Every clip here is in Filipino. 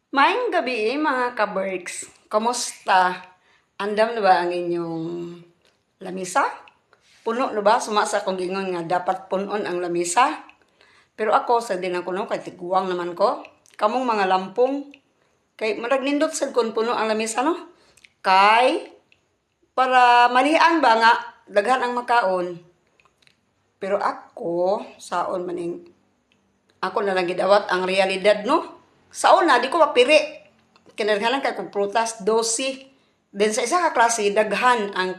Maayong gabi mga ka-Berks. Kamusta? Andam na ba ang inyong lamisa? Puno na ba? Sumasa akong gingon nga dapat punon ang lamisa. Pero ako sa din ako no, kay tiguang naman ko. Kamong mga lampong. Kay marag nindot sad kun puno ang lamisa no? Kay para malian ba nga daghan ang makaon. Pero ako, saon maning ako na lang gidawat ang realidad no. Sa una, di ko mapiri. Kinarhanan kay kong prutas, 12. Then sa isa ka klase, daghan ang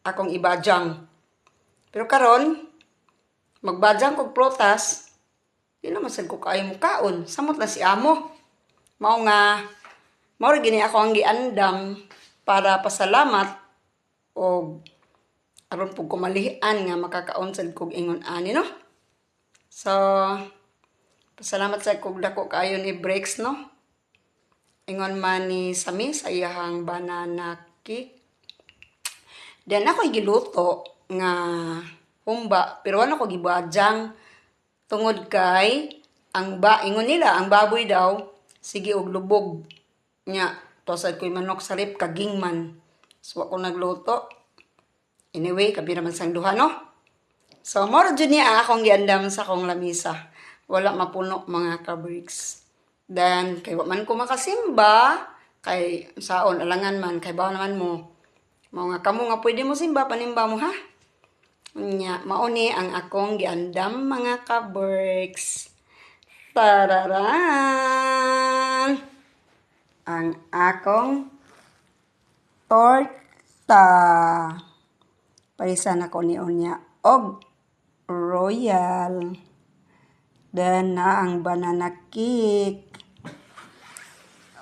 akong ibajang. Pero karon, magbajang kong prutas, di naman sad ko kaayo mo kaon. Samot na si amo. Mao nga, mao gini ako ang giandam para pasalamat o aron pug kumalian nga makakaon sad kog ingon ani no. So, pasalamat sa kog dako kaayo ni Breaks no. Ingon man ni Sami sa iyahang banana cake. Then ako giluto nga humba pero ano ko gibajang tungod kay ingon nila ang baboy daw sige og lubog nya tosad ko'y manok sa rip kaging man. So ako nagluto. Anyway, kabi naman sang duha no. So moro jud niya akong giandam sa akong lamisa. Wala mapuno mga ka-Berks. Then, kay man ko makasimba, kay saon, alangan man, kay bawa naman mo. Mga kamo nga pwede mo simba, panimba mo ha? Nya, mauni ang akong giandam mga ka-Berks. Tararan! Ang akong torta. Parisan ako ni Onya. Og royal. Then na ang banana cake.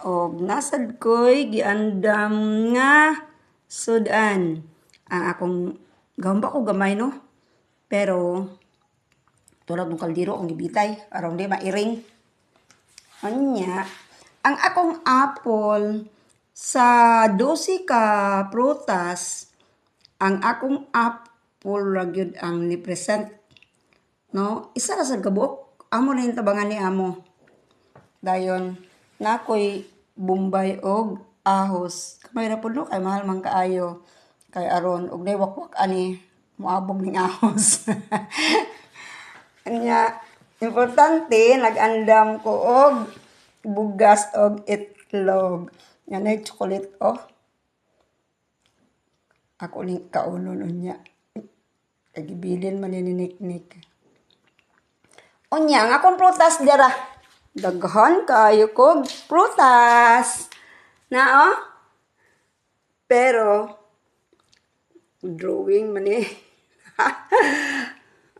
Og nasad ko'y giandam nga sudan. Ang akong gamba ko gamay no. Pero tulad ng kaldero ang gibitay aron di mairing. Anya, ang akong apple sa 12 ka prutas, ang akong apple ragyod ang ni-present. No, isa ra sa kabuk. Amo na yung tabangan ni amo. Dayon, nakoy bumbay og ahos. Kamay ra puno kay mahal man kaayo. Kay aron og nay wakwak ani moabog ning ahos. Anya, importante nag-andam ko og bugas og itlog. Yan ay chocolate oh. Ako ning kaunon unya. Kagibilin man ni niknik. Unya, ang akong prutas dira. Daghan kayo kog prutas. Na oh. Pero, drawing man eh.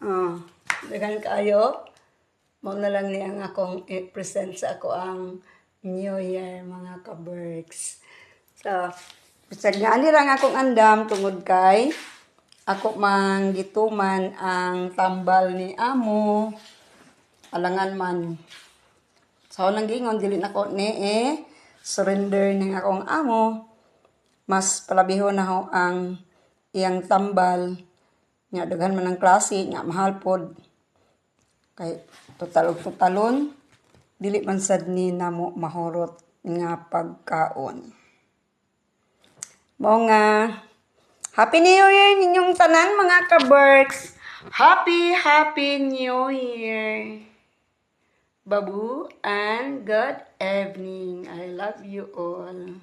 Oh, daghan kayo. Mao na lang ni ang akong i-present sa ako ang New Year mga ka-Berks. So, bisag nga ani lang akong andam tungod kay ako mang gituman ang tambal ni amo. Alangan man. So, nang gingon, dili na ko ni surrender ng akong amo. Mas palabihon na ho ang iyang tambal. Nga, daghan man ang klase, nga mahal pod. Kay, totalon, dili man sad ni namo mahurot nga pagkaon. Mao nga, Happy New Year ninyong tanan mga ka-Berks. Happy New Year. Babu and good evening. I love you all.